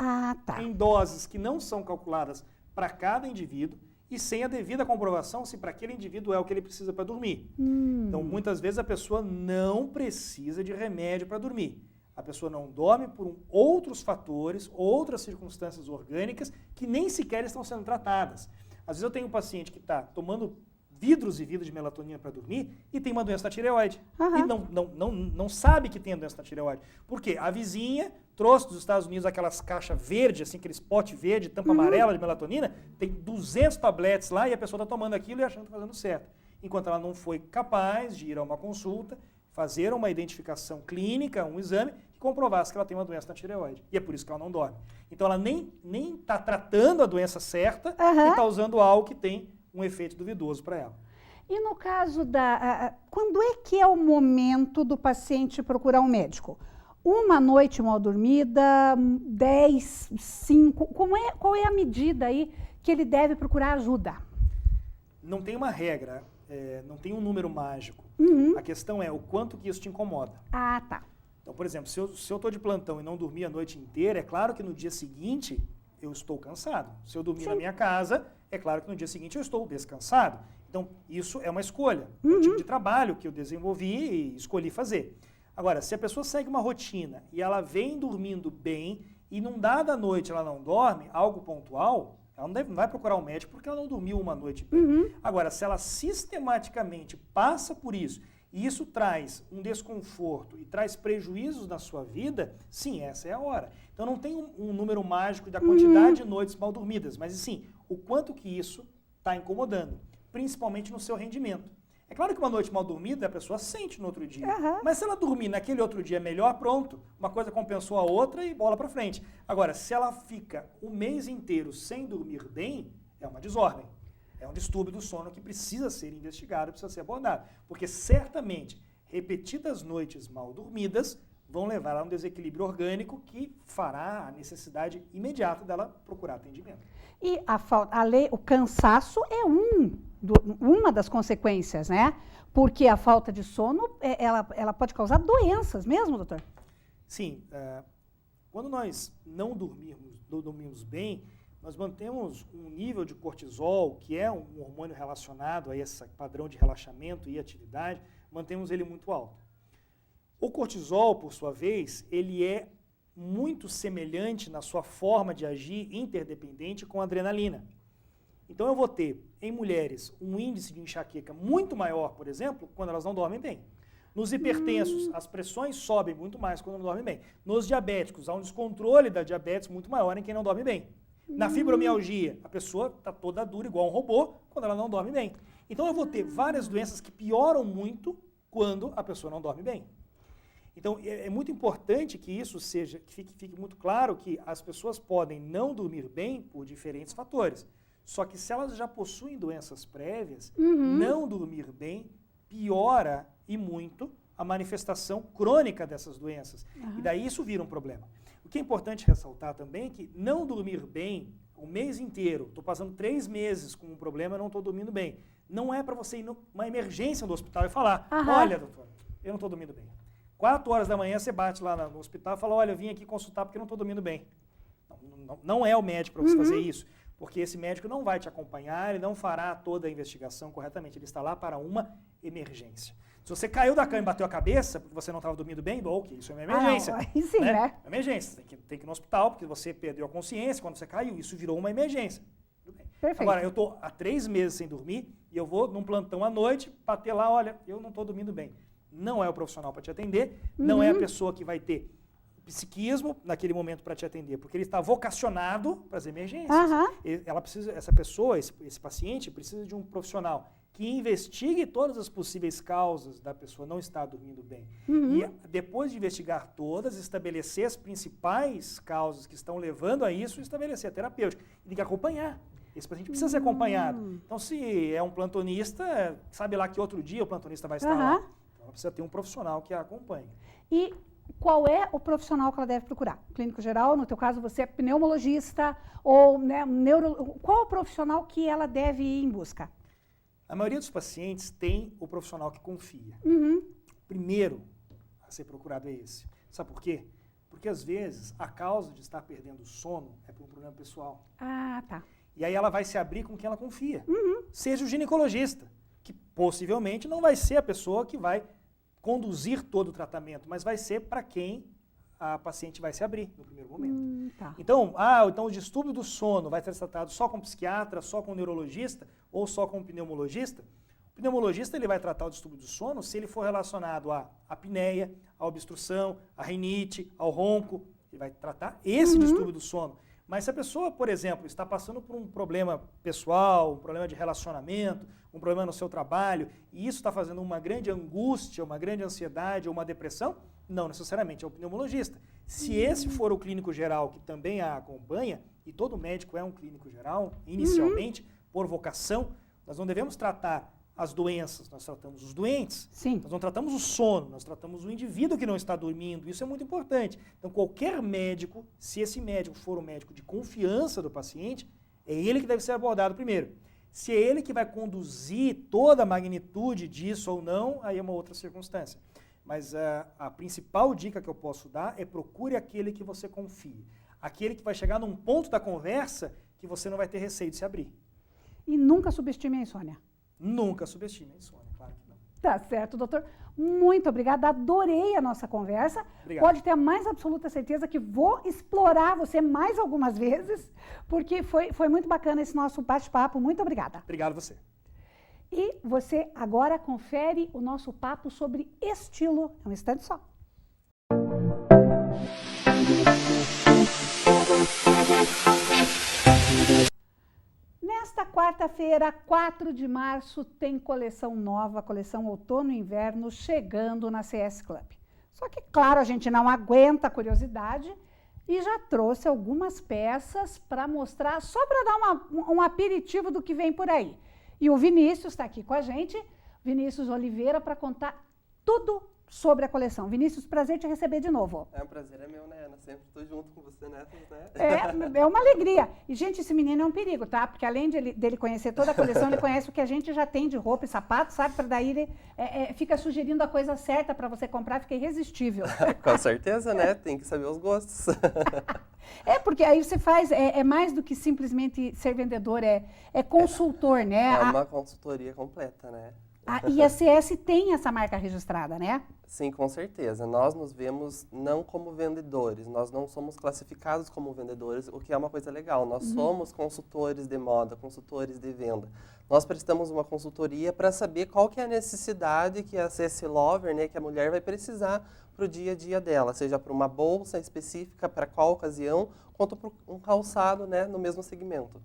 em doses que não são calculadas para cada indivíduo e sem a devida comprovação se para aquele indivíduo é o que ele precisa para dormir. Então, muitas vezes a pessoa não precisa de remédio para dormir. A pessoa não dorme por outros fatores, outras circunstâncias orgânicas que nem sequer estão sendo tratadas. Às vezes eu tenho um paciente que está tomando vidros e vidros de melatonina para dormir e tem uma doença da tireoide. E não sabe que tem a doença da tireoide. Por quê? A vizinha trouxe dos Estados Unidos aquelas caixas verdes, assim, aqueles pote verde, tampa amarela de melatonina, tem 200 tabletes lá e a pessoa está tomando aquilo e achando que está fazendo certo. Enquanto ela não foi capaz de ir a uma consulta, fazer uma identificação clínica, um exame, que comprovasse que ela tem uma doença na tireoide. E é por isso que ela não dorme. Então ela nem está tratando a doença certa e está usando algo que tem um efeito duvidoso para ela. E no caso quando é que é o momento do paciente procurar um médico? Uma noite mal dormida, 10, 5, qual é a medida aí que ele deve procurar ajuda? Não tem uma regra, não tem um número mágico. A questão é o quanto que isso te incomoda. Então, por exemplo, se eu estou de plantão e não dormi a noite inteira, é claro que no dia seguinte eu estou cansado. Se eu dormir na minha casa, é claro que no dia seguinte eu estou descansado. Então, isso é uma escolha. É um tipo de trabalho que eu desenvolvi e escolhi fazer. Agora, se a pessoa segue uma rotina e ela vem dormindo bem e num dada noite ela não dorme, algo pontual, ela não vai procurar um médico porque ela não dormiu uma noite bem. Agora, se ela sistematicamente passa por isso e isso traz um desconforto e traz prejuízos na sua vida, sim, essa é a hora. Então não tem um número mágico da quantidade de noites mal dormidas, mas sim, o quanto que isso está incomodando, principalmente no seu rendimento. É claro que uma noite mal dormida a pessoa sente no outro dia, mas se ela dormir naquele outro dia melhor, pronto, uma coisa compensou a outra e bola para frente. Agora, se ela fica o mês inteiro sem dormir bem, é uma desordem. É um distúrbio do sono que precisa ser investigado, precisa ser abordado. Porque certamente, repetidas noites mal dormidas vão levar a um desequilíbrio orgânico que fará a necessidade imediata dela procurar atendimento. E o cansaço é uma das consequências, né? Porque a falta de sono, ela pode causar doenças mesmo, doutor? Sim. Quando nós não dormimos bem, nós mantemos um nível de cortisol, que é um hormônio relacionado a esse padrão de relaxamento e atividade, mantemos ele muito alto. O cortisol, por sua vez, ele é muito semelhante na sua forma de agir interdependente com a adrenalina. Então eu vou ter, em mulheres, um índice de enxaqueca muito maior, por exemplo, quando elas não dormem bem. Nos hipertensos, as pressões sobem muito mais quando não dormem bem. Nos diabéticos, há um descontrole da diabetes muito maior em quem não dorme bem. Na fibromialgia, a pessoa está toda dura, igual um robô, quando ela não dorme bem. Então eu vou ter várias doenças que pioram muito quando a pessoa não dorme bem. Então, é muito importante que isso seja, que fique muito claro que as pessoas podem não dormir bem por diferentes fatores. Só que se elas já possuem doenças prévias, não dormir bem piora e muito a manifestação crônica dessas doenças. E daí isso vira um problema. O que é importante ressaltar também é que não dormir bem o mês inteiro, estou passando 3 meses com um problema e não estou dormindo bem, não é para você ir numa emergência no hospital e falar, olha, doutor, eu não estou dormindo bem. 4 horas da manhã você bate lá no hospital e fala, olha, eu vim aqui consultar porque eu não estou dormindo bem. Não é o médico para você fazer isso, porque esse médico não vai te acompanhar, ele não fará toda a investigação corretamente, ele está lá para uma emergência. Se você caiu da cama e bateu a cabeça porque você não estava dormindo bem, ok, isso é uma emergência. Sim, né? É emergência, tem que ir no hospital porque você perdeu a consciência quando você caiu, isso virou uma emergência. Tudo bem. Perfeito. Agora, eu estou há 3 meses sem dormir e eu vou num plantão à noite bater lá, olha, eu não estou dormindo bem. Não é o profissional para te atender, não é a pessoa que vai ter psiquismo naquele momento para te atender, porque ele está vocacionado para as emergências. Ela precisa, essa pessoa, esse paciente, precisa de um profissional que investigue todas as possíveis causas da pessoa não estar dormindo bem. E depois de investigar todas, estabelecer as principais causas que estão levando a isso, estabelecer a terapêutica. E tem que acompanhar. Esse paciente precisa ser acompanhado. Então, se é um plantonista, sabe lá que outro dia o plantonista vai estar lá. Então, ela precisa ter um profissional que a acompanhe. E qual é o profissional que ela deve procurar? Clínico geral, no teu caso você é pneumologista ou qual é o profissional que ela deve ir em busca? A maioria dos pacientes tem o profissional que confia. O primeiro a ser procurado é esse. Sabe por quê? Porque às vezes a causa de estar perdendo o sono é por um problema pessoal. Tá. E aí ela vai se abrir com quem ela confia. Seja o ginecologista, que possivelmente não vai ser a pessoa que vai conduzir todo o tratamento, mas vai ser para quem a paciente vai se abrir no primeiro momento. Então, então o distúrbio do sono vai ser tratado só com psiquiatra, só com neurologista ou só com pneumologista? O pneumologista ele vai tratar o distúrbio do sono se ele for relacionado à apneia, à obstrução, à rinite, ao ronco. Ele vai tratar esse distúrbio do sono. Mas se a pessoa, por exemplo, está passando por um problema pessoal, um problema de relacionamento, um problema no seu trabalho, e isso está fazendo uma grande angústia, uma grande ansiedade ou uma depressão, não necessariamente é o pneumologista. Se esse for o clínico geral que também a acompanha, e todo médico é um clínico geral, inicialmente, por vocação, nós não devemos tratar as doenças, nós tratamos os doentes. Sim. Nós não tratamos o sono, nós tratamos o indivíduo que não está dormindo, isso é muito importante. Então qualquer médico, se esse médico for um médico de confiança do paciente, é ele que deve ser abordado primeiro. Se é ele que vai conduzir toda a magnitude disso ou não, aí é uma outra circunstância. Mas a principal dica que eu posso dar é procure aquele que você confie. Aquele que vai chegar num ponto da conversa que você não vai ter receio de se abrir. E nunca subestime a insônia. Nunca subestime a insônia, claro que não. Tá certo, doutor. Muito obrigada, adorei a nossa conversa. Obrigado. Pode ter a mais absoluta certeza que vou explorar você mais algumas vezes, porque foi muito bacana esse nosso bate-papo. Muito obrigada. Obrigado a você. E você agora confere o nosso papo sobre estilo. É um instante só. Nesta quarta-feira, 4 de março, tem coleção nova, coleção outono e inverno, chegando na CS Club. Só que, claro, a gente não aguenta a curiosidade e já trouxe algumas peças para mostrar, só para dar um aperitivo do que vem por aí. E o Vinícius está aqui com a gente, Vinícius Oliveira, para contar tudo sobre a coleção. Vinícius, prazer te receber de novo. É um prazer, é meu, né, Ana? Sempre estou junto com você nessas, né? É uma alegria. E, gente, esse menino é um perigo, tá? Porque além dele conhecer toda a coleção, ele conhece o que a gente já tem de roupa e sapato, sabe? Para daí ele fica sugerindo a coisa certa para você comprar, fica irresistível. Com certeza, né? Tem que saber os gostos. Porque aí você faz, mais do que simplesmente ser vendedor, é consultor, né? É uma consultoria completa, né? E a CS tem essa marca registrada, né? Sim, com certeza. Nós nos vemos não como vendedores, nós não somos classificados como vendedores, o que é uma coisa legal. Nós somos consultores de moda, consultores de venda. Nós prestamos uma consultoria para saber qual que é a necessidade que a CS Lover, né, que a mulher vai precisar para o dia a dia dela, seja para uma bolsa específica, para qual ocasião, quanto para um calçado, né, no mesmo segmento.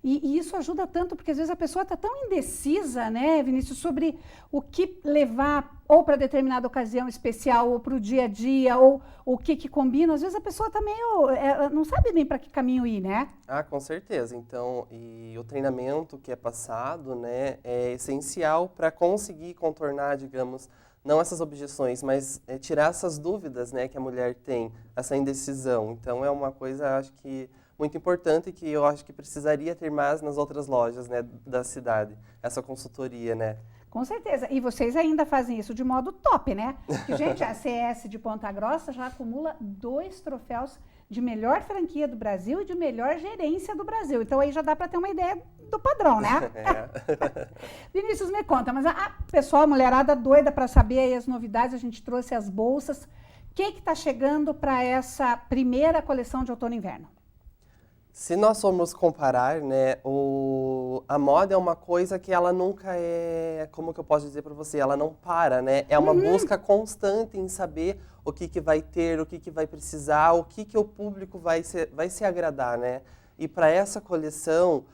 E isso ajuda tanto, porque às vezes a pessoa está tão indecisa, né, Vinícius, sobre o que levar ou para determinada ocasião especial, ou para o dia a dia, ou o que combina. Às vezes a pessoa está meio, não sabe bem para que caminho ir, né? Ah, com certeza. Então, e o treinamento que é passado, né, é essencial para conseguir contornar, digamos, não essas objeções, mas tirar essas dúvidas, né, que a mulher tem, essa indecisão. Então, é uma coisa, acho que, muito importante, que eu acho que precisaria ter mais nas outras lojas, né, da cidade, essa consultoria, né. Com certeza. E vocês ainda fazem isso de modo top, né? Porque, gente, a CS de Ponta Grossa já acumula 2 troféus de melhor franquia do Brasil e de melhor gerência do Brasil. Então, aí já dá para ter uma ideia do padrão, né? Vinícius, me conta, mas pessoal, a mulherada doida para saber aí as novidades, a gente trouxe as bolsas. O que está chegando para essa primeira coleção de outono e inverno? Se nós formos comparar, né, a moda é uma coisa que ela nunca como que eu posso dizer para você, ela não para, né? É uma busca constante em saber o que vai ter, o que vai precisar, o que o público vai se agradar, né? E para essa coleção,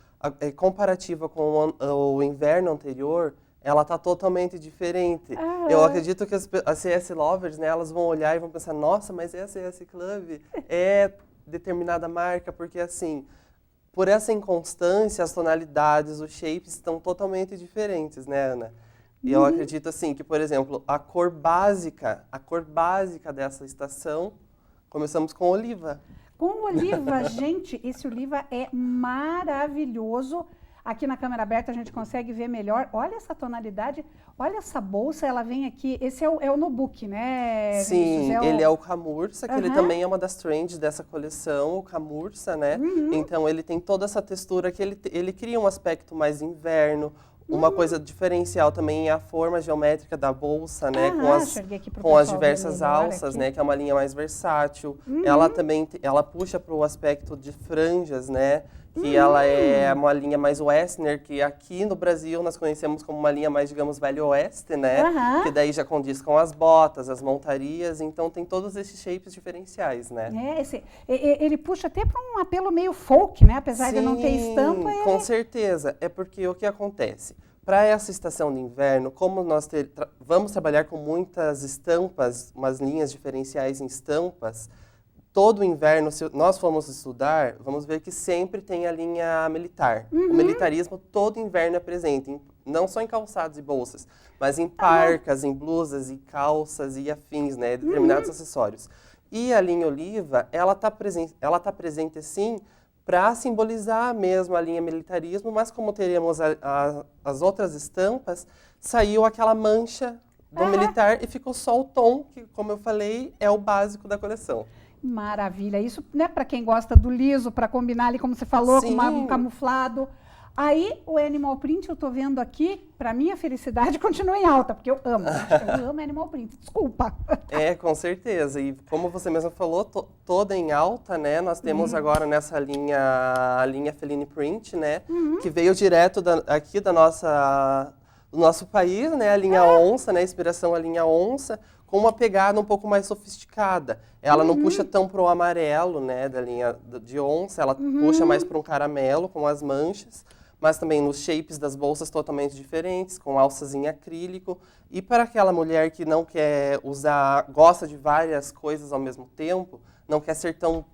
comparativa com o inverno anterior, ela está totalmente diferente. Eu acredito que as CS Lovers, né, elas vão olhar e vão pensar, nossa, mas é a CS Club? É determinada marca, porque assim, por essa inconstância, as tonalidades, os shapes estão totalmente diferentes, né, Ana? E eu acredito assim que, por exemplo, a cor básica dessa estação, começamos com oliva. Com oliva, gente, esse oliva é maravilhoso. Aqui na câmera aberta a gente consegue ver melhor. Olha essa tonalidade, olha essa bolsa, ela vem aqui. Esse é o notebook, né? Sim, ele é o camurça, que ele também é uma das trends dessa coleção, o camurça, né? Então ele tem toda essa textura que ele cria um aspecto mais inverno. Uma coisa diferencial também é a forma geométrica da bolsa, né? Com as diversas alças, né? Que é uma linha mais versátil. Ela também ela puxa para o aspecto de franjas, né? Que ela é uma linha mais western, que aqui no Brasil nós conhecemos como uma linha mais, digamos, velho oeste, né? Que daí já condiz com as botas, as montarias, então tem todos esses shapes diferenciais, né? Ele puxa até para um apelo meio folk, né? Apesar de não ter estampa. Com certeza. É porque o que acontece? Para essa estação de inverno, como nós vamos trabalhar com muitas estampas, umas linhas diferenciais em estampas, todo inverno, se nós formos estudar, vamos ver que sempre tem a linha militar. O militarismo todo inverno é presente, não só em calçados e bolsas, mas em parcas, em blusas e calças e afins, né, determinados acessórios. E a linha oliva, ela tá presente sim, para simbolizar mesmo a linha militarismo, mas como teremos as outras estampas, saiu aquela mancha do militar e ficou só o tom, que, como eu falei, é o básico da coleção. Maravilha. Isso, né, para quem gosta do liso, para combinar ali, como você falou, com um camuflado. Aí, o animal print, eu tô vendo aqui, para minha felicidade, continua em alta, porque eu amo. Eu amo animal print, desculpa. Com certeza. E como você mesmo falou, toda em alta, né? Nós temos agora nessa linha, a linha Feline Print, né? Que veio direto aqui do nosso país, né? A linha onça, né? Inspiração a linha onça, com uma pegada um pouco mais sofisticada. Ela não puxa tão pro amarelo, né, da linha de onça, ela puxa mais para um caramelo, com as manchas, mas também nos shapes das bolsas totalmente diferentes, com alças em acrílico. E para aquela mulher que não quer gosta de várias coisas ao mesmo tempo, não quer ser tão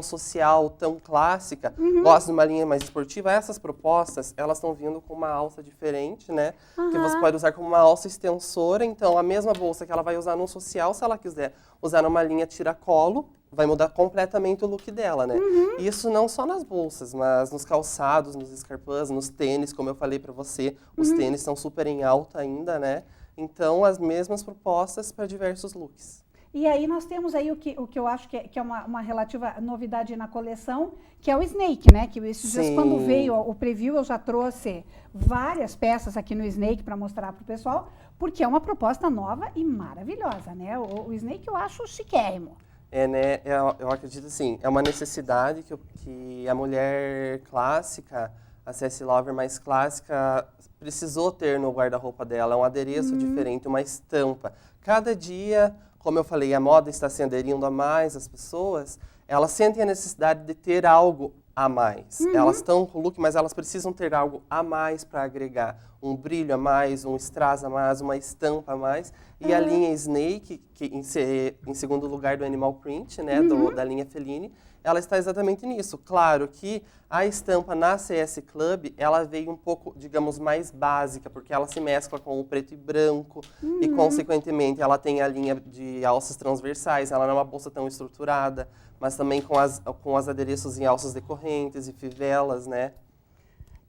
social, tão clássica, gosta de uma linha mais esportiva, essas propostas, elas estão vindo com uma alça diferente, né? Que você pode usar como uma alça extensora, então a mesma bolsa que ela vai usar no social, se ela quiser usar numa linha tiracolo, vai mudar completamente o look dela, né? Isso não só nas bolsas, mas nos calçados, nos escarpins, nos tênis, como eu falei para você, os tênis estão super em alta ainda, né? Então, as mesmas propostas para diversos looks. E aí nós temos aí o que eu acho que é uma relativa novidade na coleção, que é o Snake, né? Que esses dias, quando veio o preview, eu já trouxe várias peças aqui no Snake para mostrar para o pessoal, porque é uma proposta nova e maravilhosa, né? O Snake eu acho chiquérrimo. Né? Eu acredito assim, é uma necessidade que a mulher clássica, a CS Lover mais clássica, precisou ter no guarda-roupa dela. É um adereço diferente, uma estampa. Cada dia, como eu falei, a moda está se aderindo a mais as pessoas, elas sentem a necessidade de ter algo a mais. Elas estão com o look, mas elas precisam ter algo a mais para agregar. Um brilho a mais, um strass a mais, uma estampa a mais. E a linha Snake, que em segundo lugar do Animal Print, né, da linha Feline, ela está exatamente nisso. Claro que a estampa na CS Club, ela veio um pouco, digamos, mais básica, porque ela se mescla com o preto e branco, e consequentemente ela tem a linha de alças transversais, ela não é uma bolsa tão estruturada, mas também com as adereços em alças decorrentes e fivelas, né?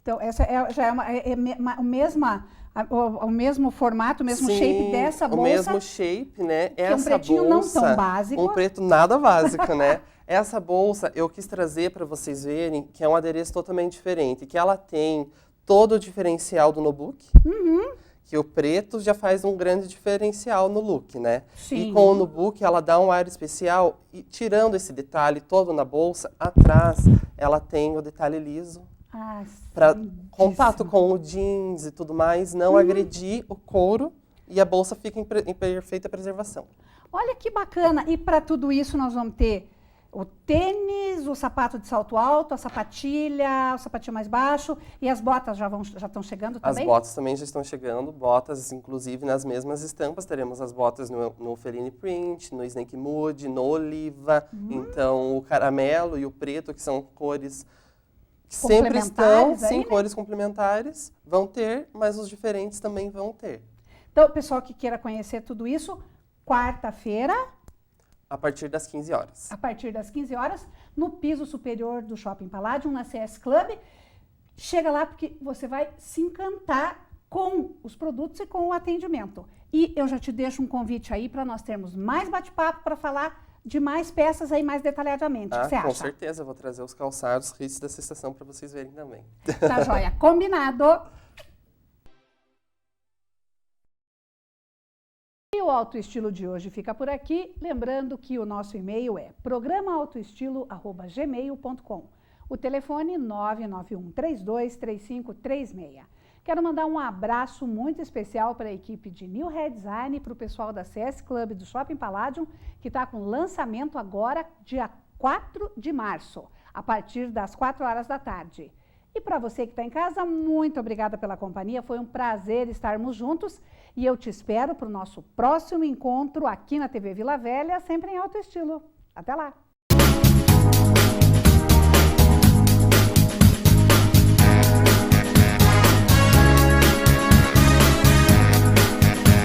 Então, essa já é o mesmo formato, o mesmo shape dessa bolsa. O mesmo shape, né? Que é um pretinho não tão básico. Um preto nada básico, né? Essa bolsa eu quis trazer para vocês verem que é um adereço totalmente diferente, que ela tem todo o diferencial do notebook, que o preto já faz um grande diferencial no look, né? Sim. E com o notebook ela dá um ar especial, e tirando esse detalhe todo na bolsa, atrás ela tem o detalhe liso, para contato com o jeans e tudo mais, não agredir o couro, e a bolsa fica em perfeita preservação. Olha que bacana! E para tudo isso nós vamos ter o tênis, o sapato de salto alto, a sapatilha, o sapatinho mais baixo, e as botas já estão chegando também? As botas também já estão chegando, botas inclusive nas mesmas estampas. Teremos as botas no Feline Print, no Snake Mood, no Oliva, então o caramelo e o preto, que são cores que sempre estão, sim, cores complementares, vão ter, mas os diferentes também vão ter. Então, o pessoal que queira conhecer tudo isso, quarta-feira, a partir das 15 horas. A partir das 15 horas, no piso superior do Shopping Palladium, na CS Club. Chega lá porque você vai se encantar com os produtos e com o atendimento. E eu já te deixo um convite aí para nós termos mais bate-papo para falar de mais peças aí mais detalhadamente. O que você acha? Com certeza, eu vou trazer os calçados hits dessa estação para vocês verem também. Tá joia, combinado. E o Autoestilo de hoje fica por aqui, lembrando que o nosso e-mail é programaautoestilo@gmail.com. O telefone 991-323536. Quero mandar um abraço muito especial para a equipe de New Hair Design e para o pessoal da CS Club do Shopping Palladium, que está com lançamento agora, dia 4 de março, a partir das 4 horas da tarde. E para você que está em casa, muito obrigada pela companhia, foi um prazer estarmos juntos e eu te espero para o nosso próximo encontro aqui na TV Vila Velha, sempre em alto estilo. Até lá!